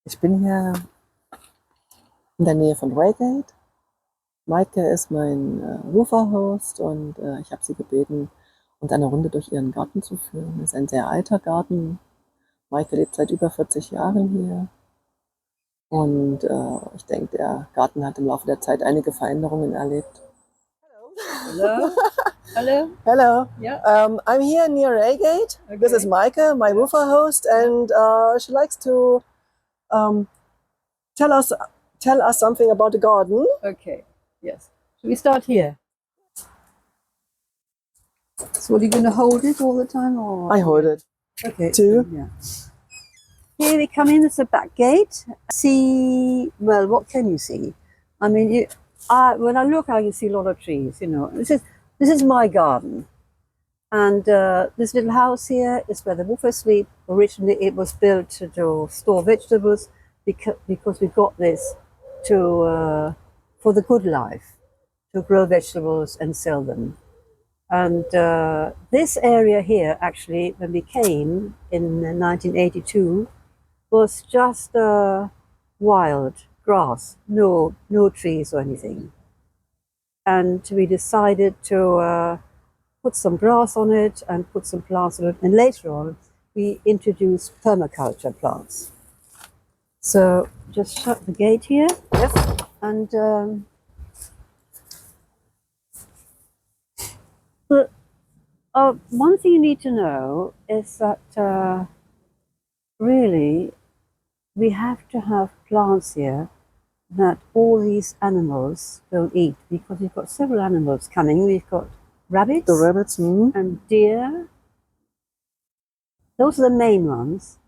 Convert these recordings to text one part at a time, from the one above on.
Ich bin hier in der Nähe von Reigate. Meike ist mein Woofer-Host und ich habe sie gebeten, uns eine Runde durch ihren Garten zu führen. Das ist ein sehr alter Garten. Meike lebt seit über 40 Jahren hier. Und ich denke, der Garten hat im Laufe der Zeit einige Veränderungen erlebt. Hello. Hello. Hello. Yeah. I'm here near Reigate. Okay. This is Meike, my Woofer-Host, and she likes to tell us something about the garden. Okay. Yes. Should we start here? So, are you going to hold it all the time, or I hold it. Okay. Two. Yeah. Here we come in. It's a back gate. See, well, what can you see? I mean, when I look, I can see a lot of trees. You know, this is my garden, and this little house here is where the Woofers sleep. Originally, it was built to store vegetables because we got this for the good life, to grow vegetables and sell them. And this area here, actually, when we came in 1982, was just wild grass, no trees or anything. And we decided to put some grass on it and put some plants on it. And later on, we introduced permaculture plants. So just shut the gate here. Yes. And one thing you need to know is that really we have to have plants here that all these animals don't eat, because we've got several animals coming. We've got rabbits, and deer. Those are the main ones.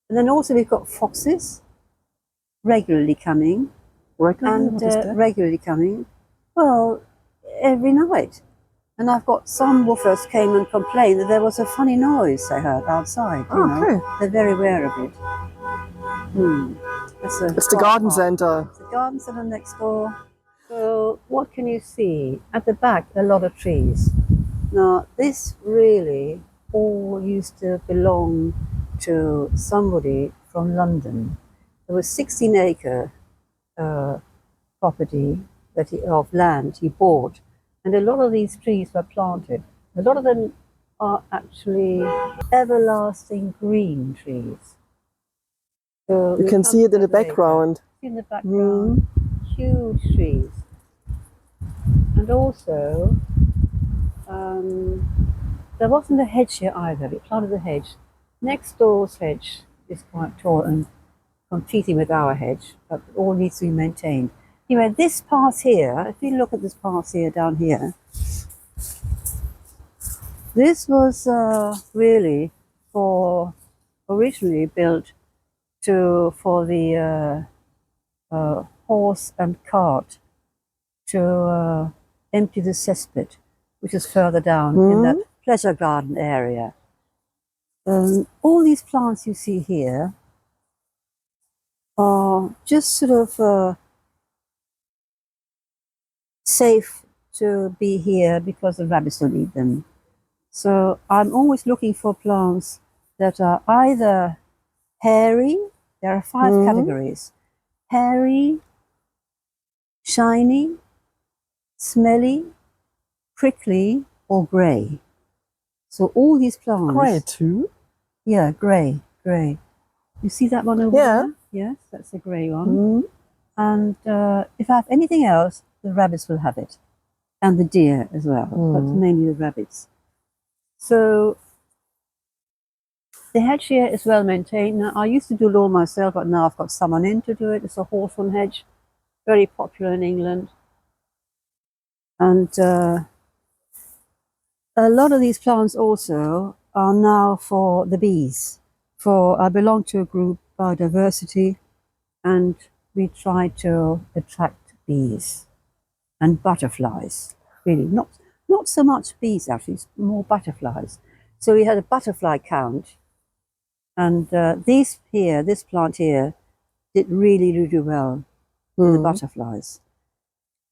And then also we've got foxes regularly coming. Regularly coming. Well, every night. And I've got some woofers came and complained that there was a funny noise they heard outside. You know? They're very aware of it. It's the garden center. It's the garden center next door. So what can you see? At the back, a lot of trees. Now, this really all used to belong to somebody from London. There was 16-acre property of land he bought, and a lot of these trees were planted. A lot of them are actually everlasting green trees. So you can see it in the background. In the background, huge trees. And also, there wasn't a hedge here either. We planted a hedge. Next door's hedge is quite tall and competing with our hedge, but it all needs to be maintained. Anyway, this path here, if you look at this path here, down here, this was really originally built for the horse and cart to empty the cesspit, which is further down in that pleasure garden area. All these plants you see here are just sort of safe to be here because the rabbits don't eat them. So I'm always looking for plants that are either hairy. There are 5 categories: hairy, shiny, smelly, prickly, or grey. So all these plants. Grey too? Yeah, grey. You see that one over there? Yes, that's the grey one. And if I have anything else, the rabbits will have it. And the deer as well, but mainly the rabbits. So the hedge here is well maintained. Now, I used to do it all myself, but now I've got someone in to do it. It's a hawthorn hedge, very popular in England. And a lot of these plants also are now for the bees. I belong to a group, Biodiversity, and we try to attract bees and butterflies. Really, not so much bees actually, it's more butterflies. So we had a butterfly count, and this plant here did really well with the butterflies.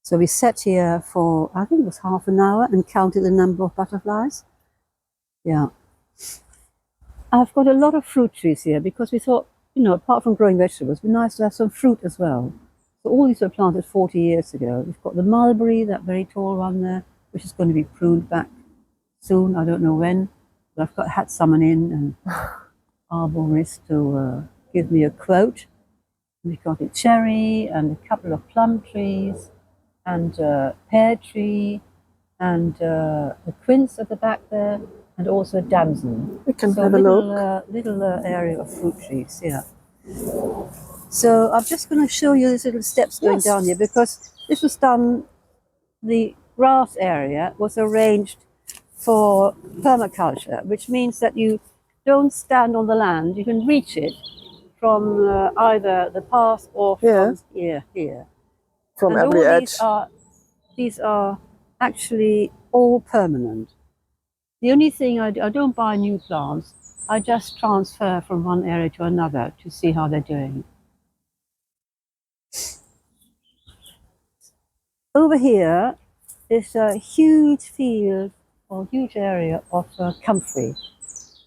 So we sat here for, I think it was half an hour, and counted the number of butterflies. Yeah. I've got a lot of fruit trees here because we thought, you know, apart from growing vegetables, it'd be nice to have some fruit as well. So all these were planted 40 years ago. We've got the mulberry, that very tall one there, which is going to be pruned back soon. I don't know when, but I've had someone in, and arborist, to give me a quote. We've got a cherry and a couple of plum trees and a pear tree and a quince at the back there, and also a damson. We can So have a look. little area of fruit trees, yeah. So I'm just going to show you these little steps going Yes. down here, because this was done, the grass area was arranged for permaculture, which means that you don't stand on the land, you can reach it from either the path or from here. From And every all edge. these are actually all permanent. The only thing I don't buy new plants, I just transfer from one area to another to see how they're doing. Over here is a huge field or huge area of comfrey,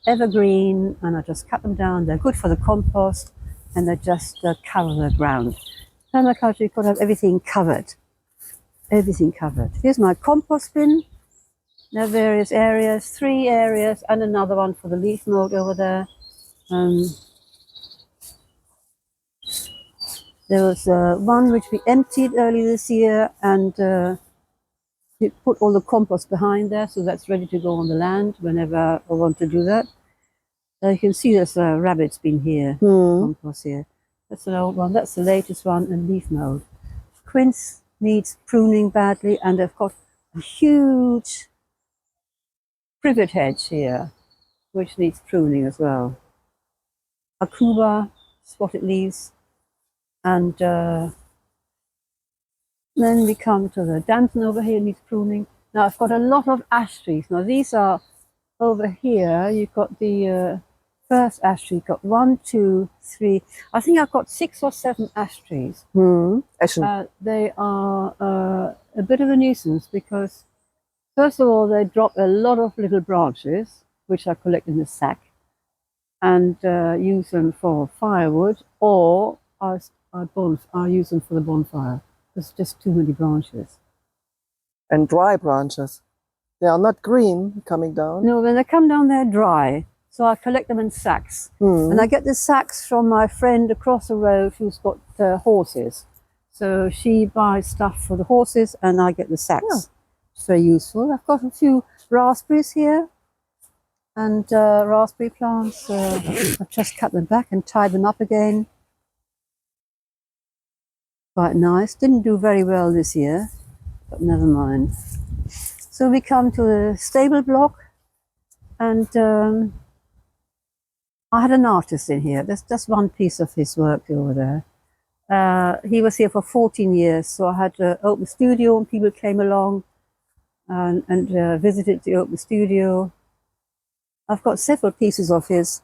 evergreen, and I just cut them down. They're good for the compost, and they just cover the ground. Permaculture, you've got to have everything covered. Everything covered. Here's my compost bin. There are various areas, 3 areas, and another one for the leaf mold over there. There was one which we emptied early this year, and we put all the compost behind there, so that's ready to go on the land whenever I want to do that. You can see there's rabbits been here, compost here. That's an old one. That's the latest one, and leaf mold. Quince needs pruning badly, and they've got a huge privet hedge here, which needs pruning as well. Akuba, spotted leaves, and then we come to the damson over here, needs pruning. Now I've got a lot of ash trees. Now these are over here. You've got the first ash tree. You've got 1, 2, 3. I think I've got 6 or 7 ash trees. Eschen. They are a bit of a nuisance because, first of all, they drop a lot of little branches, which I collect in a sack and use them for firewood, or I use them for the bonfire. There's just too many branches. And dry branches. They are not green coming down. No, when they come down, they're dry. So I collect them in sacks. And I get the sacks from my friend across the road who's got horses. So she buys stuff for the horses and I get the sacks. Yeah. It's very useful. I've got a few raspberries here and raspberry plants. I've just cut them back and tied them up again. Quite nice. Didn't do very well this year, but never mind. So we come to the stable block, and I had an artist in here. There's just one piece of his work over there. He was here for 14 years, so I had an open studio, and people came along and visited the open studio. I've got several pieces of his.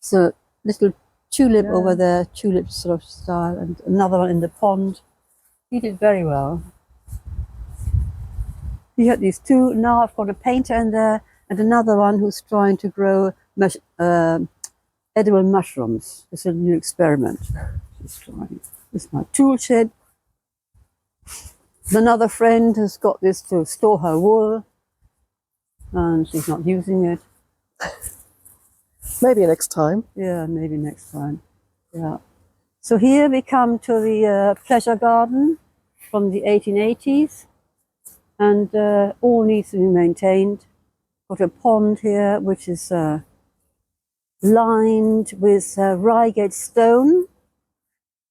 So little tulip over there, tulip sort of style, and another one in the pond. He did very well. He had these 2. Now I've got a painter in there and another one who's trying to grow edible mushrooms. It's a new experiment. She's trying. This is my tool shed. Another friend has got this to store her wool, and she's not using it. Maybe next time. Yeah, maybe next time. Yeah. So here we come to the pleasure garden from the 1880s, and all needs to be maintained. Got a pond here which is lined with Reigate stone,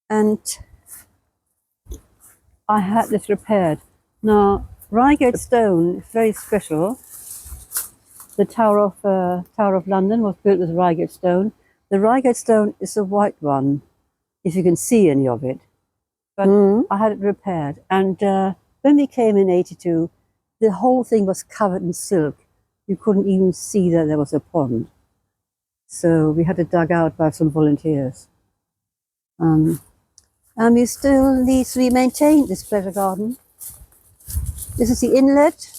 and I had this repaired. Now Reigate stone is very special. The Tower of London was built with Reigate stone. The Reigate stone is a white one, if you can see any of it. But I had it repaired. And when we came in 82, the whole thing was covered in silk. You couldn't even see that there was a pond. So we had it dug out by some volunteers. And we still need to be maintained, this pleasure garden. This is the inlet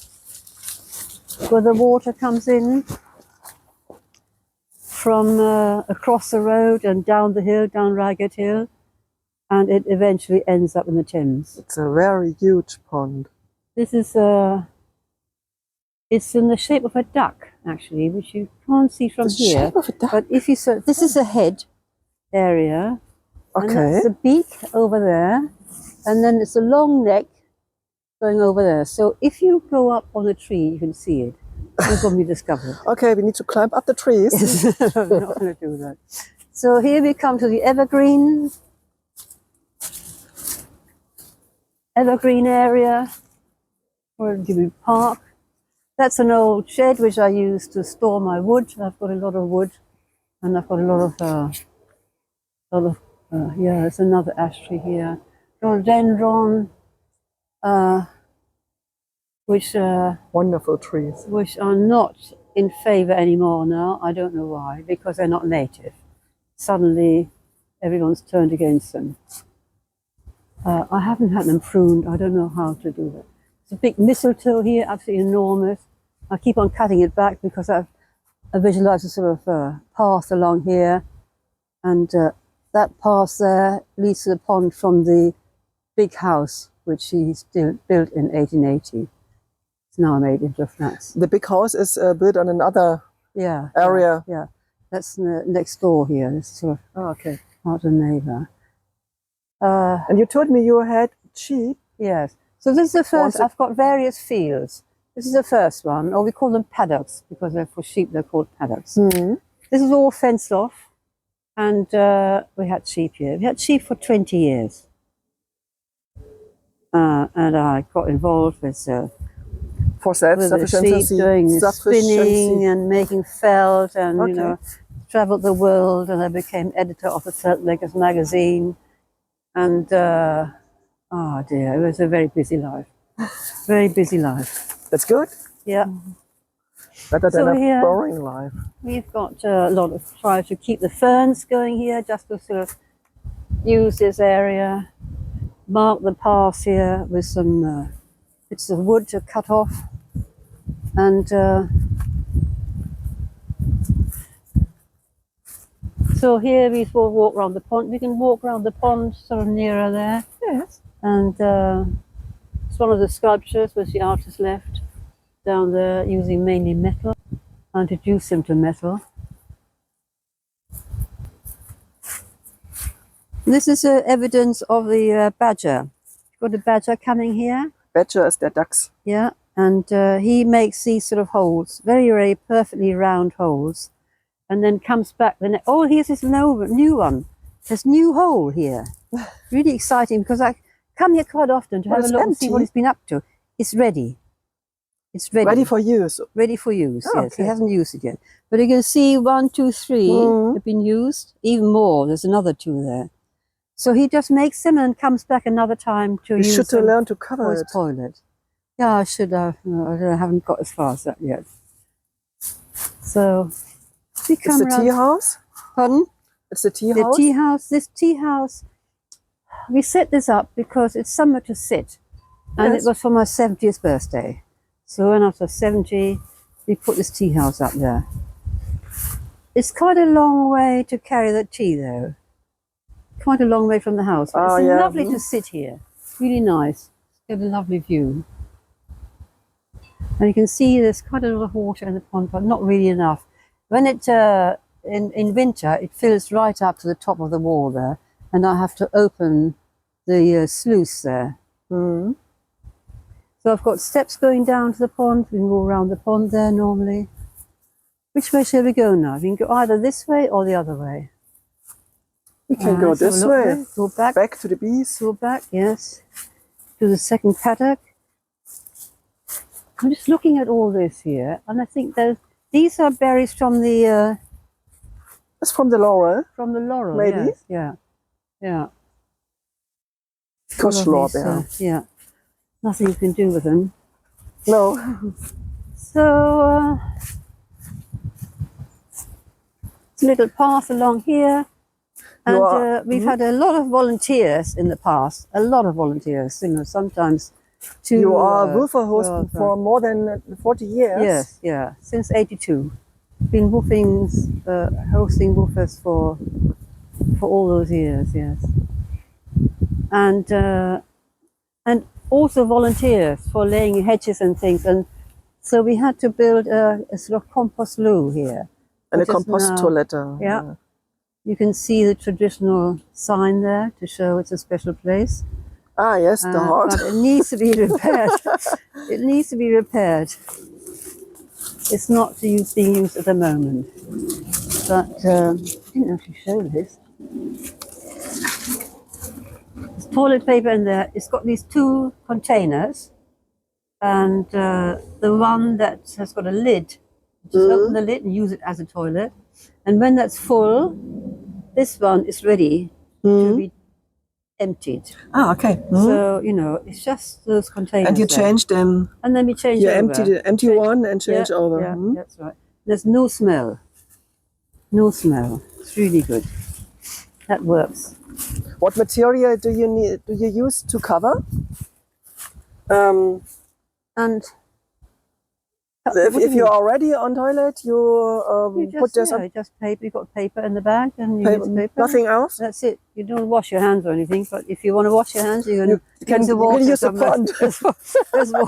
where the water comes in. from across the road and down the hill, down Ragged Hill, and it eventually ends up in the Thames. It's a very huge pond. This is it's in the shape of a duck, actually, which you can't see from The here. shape of a duck? But if you saw, this is a head area, and that's the beak over there, and then it's a long neck going over there. So if you go up on a tree, you can see it. You're going to be discovered. Okay, we need to climb up the trees. Yes, I'm not going to do that. So here we come to the evergreen area, or the park. That's an old shed which I use to store my wood. I've got a lot of wood, and I've got a lot of yeah, there's another ash tree here. Rhododendron, which Wonderful trees. which are not in favour anymore now. I don't know why, because they're not native. Suddenly, everyone's turned against them. I haven't had them pruned. I don't know how to do that. There's a big mistletoe here, absolutely enormous. I keep on cutting it back because I visualise a sort of path along here, and that path there leads to the pond from the big house which he's built in 1880. It's now made into flats. The big house is built on another area. Yeah, that's next door here. It's sort of not a neighbour. And you told me you had sheep. Yes. So this is the first. I've got various fields. This is the first one, or we call them paddocks because they're for sheep. They're called paddocks. Mm-hmm. This is all fenced off, and we had sheep here. We had sheep for 20 years, and I got involved with For with the self-sufficiency. sheep, doing spinning and making felt, and you know, travelled the world. And I became editor of the Felt Makers magazine, and oh dear, it was a very busy life. Very busy life. That's good. Yeah. Better than So a here boring life. we've got a lot of try to keep the ferns going here, just to sort of use this area, mark the path here with some bits of wood to cut off, and so here we will walk around the pond. We can walk around the pond sort of nearer there. Yes. And it's one of the sculptures which the artist left down there, using mainly metal. I introduced him to metal. This is evidence of the badger. Got a badger coming here. Badger is der Dachs. Yeah, and he makes these sort of holes, very, very perfectly round holes, and then comes back. Oh, here's this new one. There's a new hole here. Really exciting, because I come here quite often to have a look and see what he's been up to. It's ready. It's ready. Ready for use. Ready for use, Oh, yes. okay. He hasn't used it yet. But you can see 1, 2, 3 have been used. Even more. There's another 2 there. So he just makes them and comes back another time to use You should them learn to for cover his it. toilet. Yeah, I should have. No, I haven't got as far as that yet. So we It's come the around. tea house. Pardon? It's the tea The house. tea house. This tea house, we set this up because it's somewhere to sit, and Yes. it was for my 70th birthday. So when I was 70, we put this tea house up there. It's quite a long way to carry the tea, though. Quite a long way from the house. But it's lovely to sit here. Really nice. Get a lovely view. And you can see there's quite a lot of water in the pond, but not really enough. When it in winter, it fills right up to the top of the wall there, and I have to open the sluice there. Mm. So I've got steps going down to the pond. We can go around the pond there normally. Which way shall we go now? We can go either this way or the other way. We can go Let's have a this look way. there. Go back. Back to the bees. Go back, yes. To the second paddock. I'm just looking at all this here, and I think these are berries from the It's from the laurel. laurel. Maybe. Yes. Yeah, yeah. Kush All of these, lorbeer. yeah. Nothing you can do with them. No. So it's a little path along here, and we've had a lot of volunteers in the past. A lot of volunteers, you know, sometimes. You are a woofer host for more than 40 years. Yes, yeah, since '82. Been woofing, hosting woofers for all those years, yes. And also volunteers for laying hedges and things. And so we had to build a sort of compost loo here. Eine which is now- Komposttoilette. Yeah. You can see the traditional sign there to show it's a special place. Ah, yes, the heart. But it needs to be repaired. It needs to be repaired. It's not being used at the moment. But I didn't actually show this. There's toilet paper in there. It's got these two containers. And the one that has got a lid, just open the lid and use it as a toilet. And when that's full, this one is ready to be emptied. Ah, okay. So, you know, it's just those containers. And you there. change them. And then we change You over. empty the empty one and change over. Yeah, that's right. There's no smell. No smell. It's really good. That works. What material do you use to cover? And If you're already on toilet, you put there some just paper. You got paper in the bag, and you use paper. Nothing else. That's it. You don't wash your hands or anything. But if you want to wash your hands, you can use the you water. can use the somewhere. pond. There's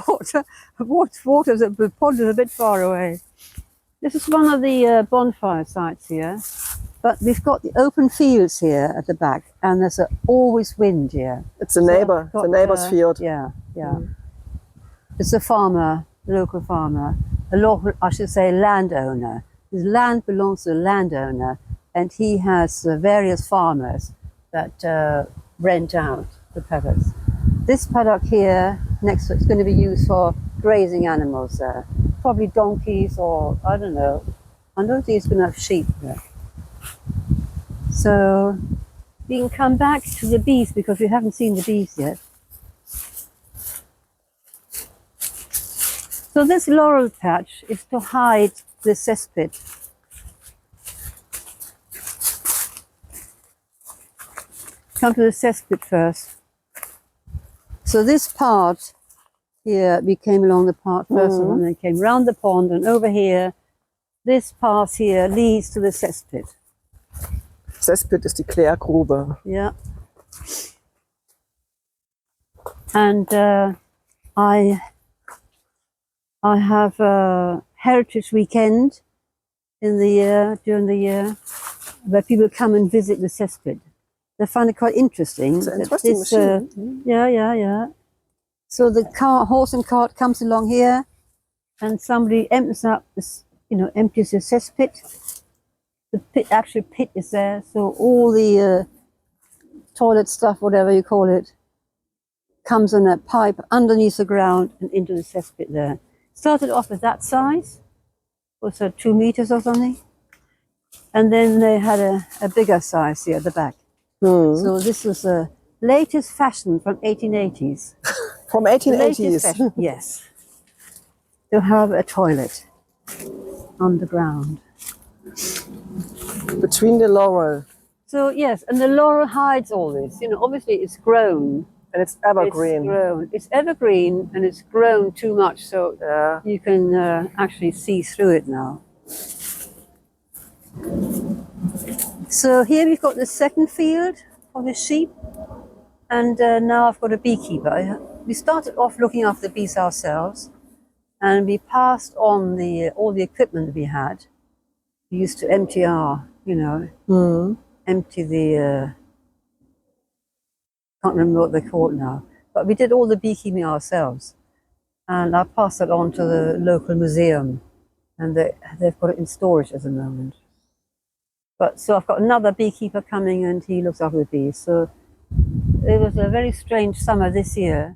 water. The pond is a bit far away. This is one of the bonfire sites here. But we've got the open fields here at the back, and there's always wind here. It's a neighbor, the neighbor's field. Yeah. It's a farmer, local farmer, I should say landowner. His land belongs to the landowner, and he has various farmers that rent out the paddocks. This paddock here, next to it's going to be used for grazing animals there. Probably donkeys or, I don't know. I don't think it's going to have sheep there. So we can come back to the bees because we haven't seen the bees yet. So this laurel patch is to hide the cesspit. Come to the cesspit first. So this part here, we came along the part first and then came round the pond and over here. This path here leads to the cesspit. Cesspit ist die Klärgrube. Yeah. And I have a heritage weekend in the year, during the year, where people come and visit the cesspit. They find it quite interesting. It's an interesting machine. Yeah. So the horse and cart comes along here, and somebody empties up this, empties the cesspit. The actual pit is there, so all the toilet stuff, whatever you call it, comes in a pipe underneath the ground and into the cesspit there. Started off with that size, was 2 meters or something, and then they had a bigger size here at the back. So this was the latest fashion from 1880s. From 1880s? Yes. To have a toilet underground. Between the laurel. So yes, and the laurel hides all this. Obviously it's grown. And it's evergreen. It's evergreen and it's grown too much, so you can actually see through it now. So here we've got the second field for the sheep, and now I've got a beekeeper. We started off looking after the bees ourselves, and we passed on all the equipment that we had. We used to empty empty the, can't remember what they're called now, but we did all the beekeeping ourselves. And I passed it on to the local museum, and they've got it in storage at the moment. But so I've got another beekeeper coming, and he looks after the bees. So it was a very strange summer this year,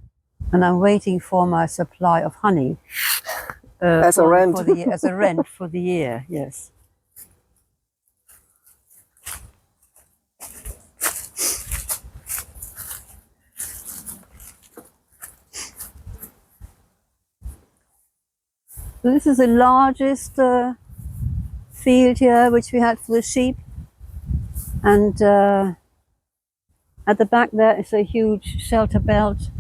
and I'm waiting for my supply of honey. As a rent. As a rent for the year, yes. So this is the largest field here which we had for the sheep, and at the back there is a huge shelter belt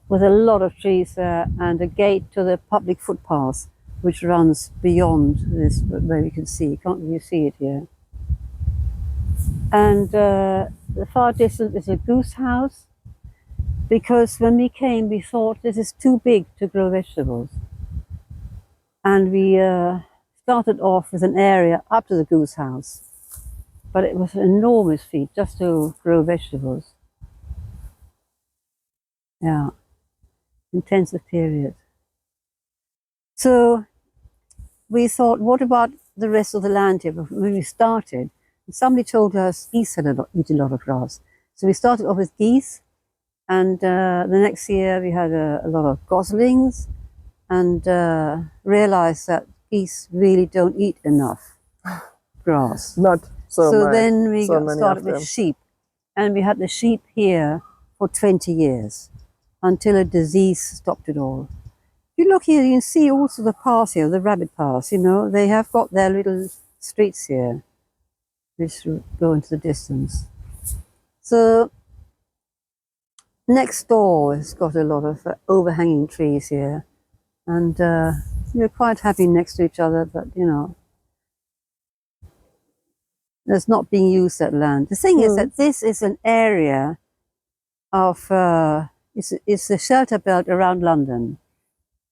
with a lot of trees there and a gate to the public footpaths. which runs beyond this, where we can see. Can't you see it here? And the far distance is a goose house, because when we came, we thought this is too big to grow vegetables. And we started off with an area up to the goose house, but it was an enormous feat just to grow vegetables. Yeah, intensive period. So we thought, what about the rest of the land here? When we started, somebody told us geese had eat a lot of grass. So we started off with geese, and the next year we had a lot of goslings, and realized that geese really don't eat enough grass. Not so much. Then we so got many started of with them. sheep, and we had the sheep here for 20 years until a disease stopped it all. If you look here, you can see also the paths here, the rabbit paths, you know, they have got their little streets here, which go into the distance. So next door has got a lot of overhanging trees here, and we're quite happy next to each other, but you know, it's not being used, that land. The thing is that this is an area of, it's a shelter belt around London,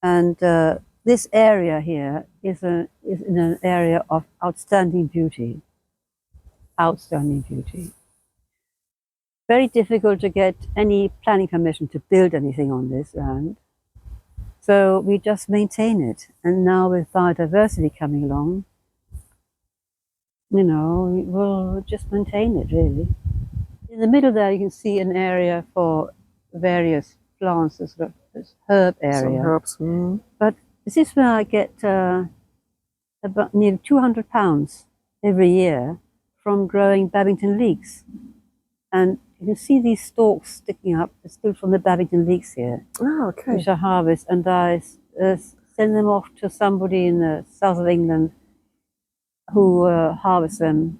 and this area here is in an area of outstanding beauty. Outstanding beauty. Very difficult to get any planning permission to build anything on this land. So we just maintain it. And now with biodiversity coming along, you know, we'll just maintain it, really. In the middle there, you can see an area for various plants, this herb area. Some herbs. But this is where I get about nearly £200 every year from growing Babington leeks. And you can see these stalks sticking up, still from the Babington leeks here, Okay. which I harvest, and I send them off to somebody in the south of England who harvests them.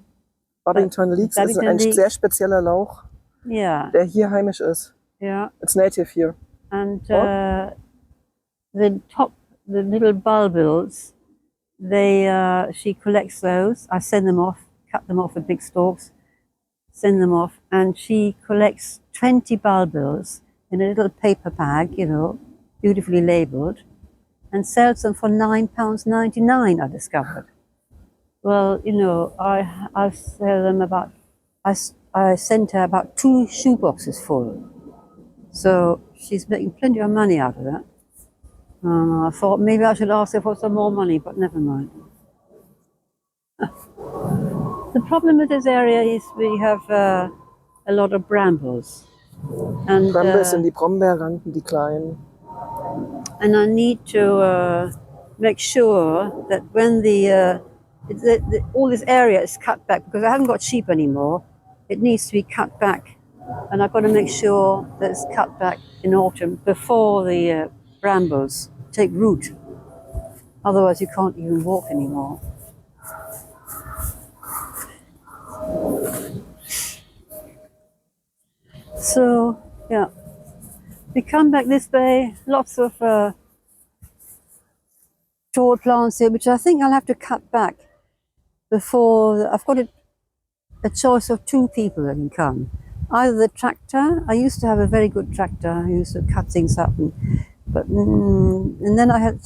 Babington leeks ist ein sehr spezieller Lauch, der hier heimisch ist. Yeah. It's native here. And the little bulbils, she collects those. I send them off, cut them off with big stalks, send them off, and she collects 20 bulbils in a little paper bag, you know, beautifully labelled, and sells them for £9.99, I discovered. Well, you know, I sell them about, I sent her about 2 shoeboxes full. So she's making plenty of money out of that. I thought maybe I should ask her for some more money, but never mind. The problem with this area is we have a lot of brambles. And Brambles sind die Brombeerranken, die kleinen. And I need to make sure that when all this area is cut back, because I haven't got sheep anymore, it needs to be cut back. And I've got to make sure that it's cut back in autumn before the brambles take root. Otherwise you can't even walk anymore. So, yeah, we come back this way, lots of tall plants here, which I think I'll have to cut back before. I've got a choice of 2 people that can come. Either the tractor, I used to have a very good tractor, I used to cut things up, and then I had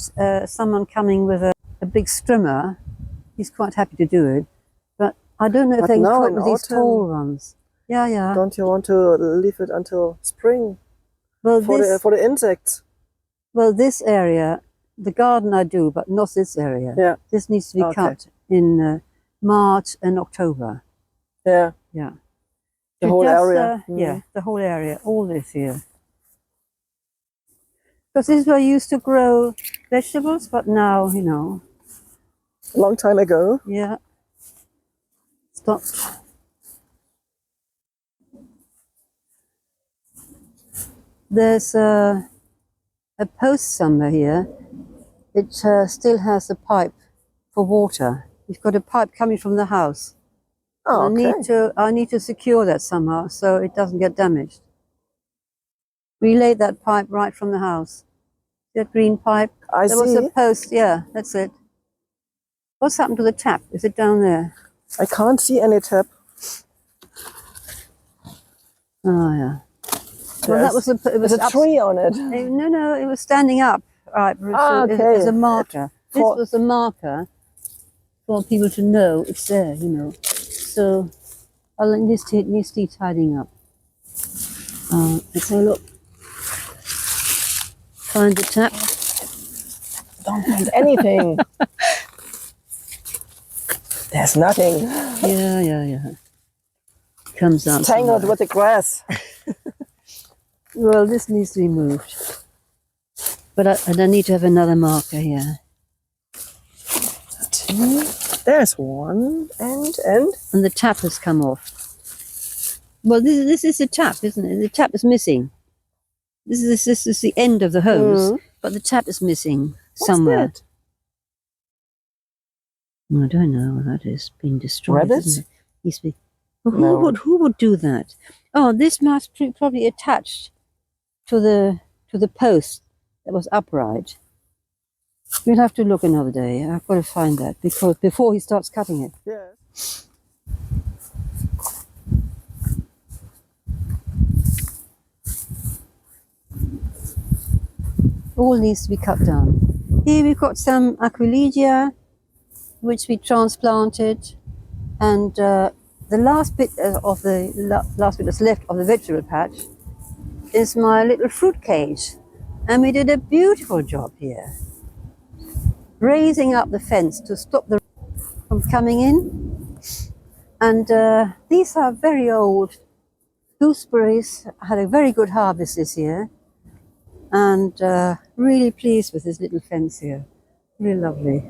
someone coming with a big strimmer. He's quite happy to do it, but I don't know if they can cope with these tall ones. Yeah. Don't you want to leave it until spring? Well, for the insects. Well, this area, the garden I do, but not this area. Yeah. This needs to be cut in March and October. Yeah. The whole area. Yeah, the whole area, all this here. Because this is where I used to grow vegetables, but now, you know. A long time ago. Yeah. Stopped. There's a post somewhere here. It still has a pipe for water. You've got a pipe coming from the house. Oh, okay. I need to secure that somehow so it doesn't get damaged. We laid that pipe right from the house. That green pipe. I There was a see. post. Yeah, that's it. What's happened to the tap? Is it down there? I can't see any tap. Oh yeah. Well, that was it was There's a tree on it. No, it was standing up. Right, okay. as a marker. This For- was a marker for people to know it's there, you know. So I'll needs to tidying up. Let's have a look. Find the tap. Don't find anything. There's nothing. Yeah. Comes out. It's tangled somewhere. with the grass. Well, this needs to be moved. But I need to have another marker here. Two. There's one. And And the tap has come off. Well, this is the tap, isn't it? The tap is missing. This is the end of the hose, but the tap is missing somewhere. What's I don't know what that is. Been destroyed. Rabbits? Isn't it? Used to be. Well, No. who would do that? Oh, this must be probably attached to the post that was upright. We'll have to look another day. I've got to find that because before he starts cutting it. Yes. All needs to be cut down. Here we've got some Aquilegia, which we transplanted, and the last bit of the last bit that's left of the vegetable patch is my little fruit cage, and we did a beautiful job here, raising up the fence to stop the from coming in. And these are very old gooseberries. I had a very good harvest this year, and really pleased with this little fence here. Really lovely.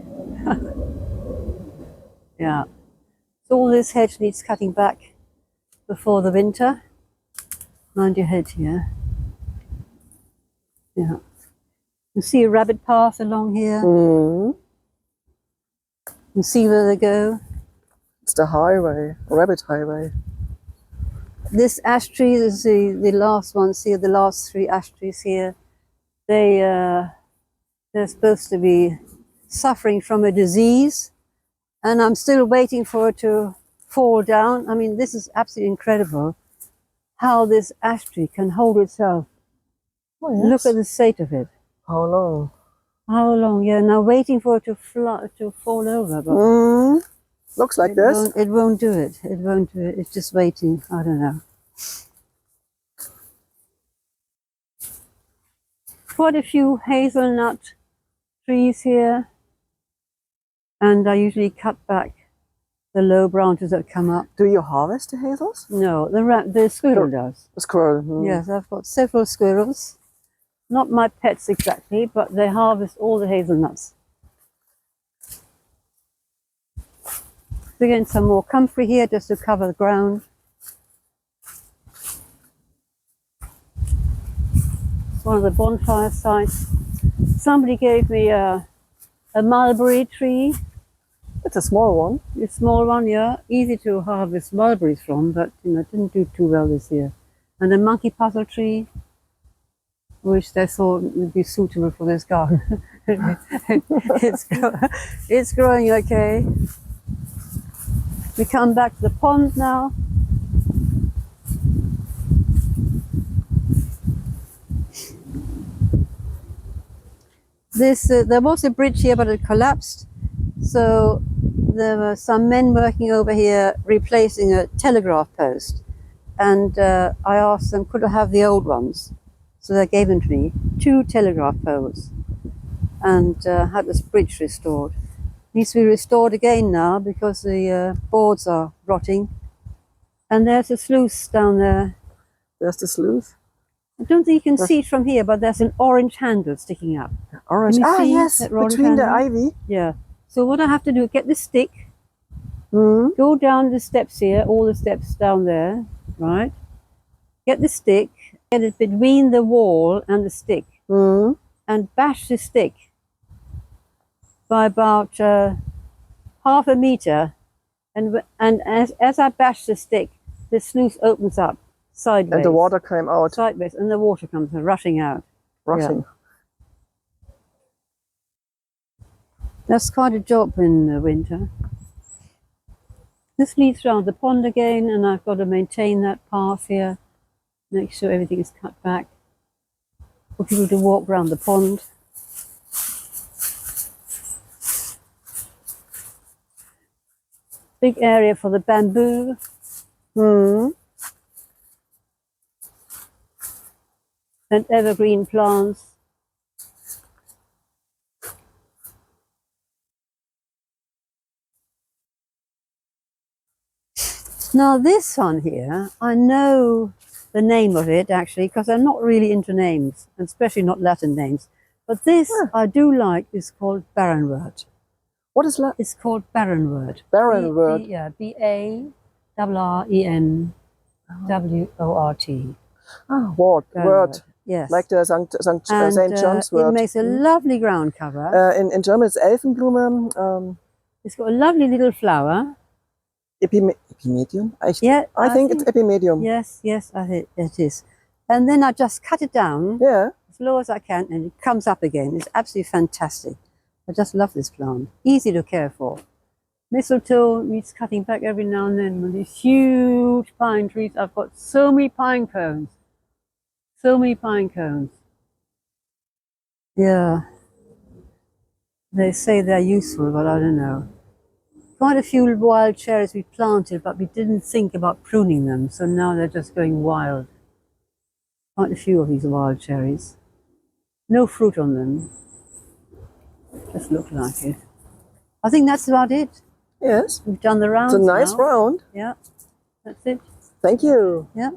Yeah. So all this hedge needs cutting back before the winter. Mind your head here. Yeah. You see a rabbit path along here. Mm. You see where they go. It's the highway, rabbit highway. This ash tree is the last ones here, the last 3 ash trees here. They're supposed to be suffering from a disease, and I'm still waiting for it to fall down. I mean, this is absolutely incredible how this ash tree can hold itself. Oh, yes. Look at the state of it. How long? How long? Yeah, now waiting for it to fall over, but Looks like this. it won't do it. It won't do it. It's just waiting. I don't know. Quite a few hazelnut trees here, and I usually cut back the low branches that come up. Do you harvest the hazels? No, the squirrel does. The squirrel. Yes, I've got several squirrels. Not my pets exactly, but they harvest all the hazelnuts. We're getting some more comfrey here just to cover the ground. One of the bonfire sites. Somebody gave me a mulberry tree. It's a small one. A small one, yeah. Easy to harvest mulberries from, but it didn't do too well this year. And a monkey puzzle tree, which they thought would be suitable for this garden. It's growing okay. We come back to the pond now. There was a bridge here, but it collapsed. So there were some men working over here replacing a telegraph post. And I asked them, could I have the old ones? So they gave them to me, 2 telegraph poles, and had this bridge restored. Needs to be restored again now because the boards are rotting. And there's a sluice down there. There's the sluice. I don't think you can see it from here, but there's an orange handle sticking up. Orange. Can you see Yes, that orange between the handle? ivy. Yeah. So what I have to do, get the stick, go down the steps here, all the steps down there, right? Get the stick, get it between the wall and the stick, and bash the stick by about half a meter. And as I bash the stick, the sluice opens up sideways. And the water came out. Sideways, and the water comes rushing out. Rushing. Yeah. That's quite a job in the winter. This leads round the pond again, and I've got to maintain that path here, make sure everything is cut back for people to walk round the pond. Big area for the bamboo. And evergreen plants. Now this one here, I know the name of it actually, because I'm not really into names, and especially not Latin names. But this I do like is called barrenwort. What is that? It's called barrenwort. Barrenwort. Yeah, B-A-R-R-E-N-W-O-R-T. Ah, word. Yes. Like the St. John's word. It makes a lovely ground cover. In German it's Elfenblume. It's got a lovely little flower. Epimedium? Yeah, I think it's epimedium. Yes, I think it is. And then I just cut it down as low as I can, and it comes up again. It's absolutely fantastic. I just love this plant. Easy to care for. Mistletoe needs cutting back every now and then. With these huge pine trees, I've got so many pine cones. So many pine cones. Yeah. They say they're useful, but I don't know. Quite a few wild cherries we planted, but we didn't think about pruning them, so now they're just going wild. Quite a few of these wild cherries. No fruit on them. Just look like it. I think that's about it. Yes. We've done the round. It's a nice round. Yeah, that's it. Thank you. Yeah.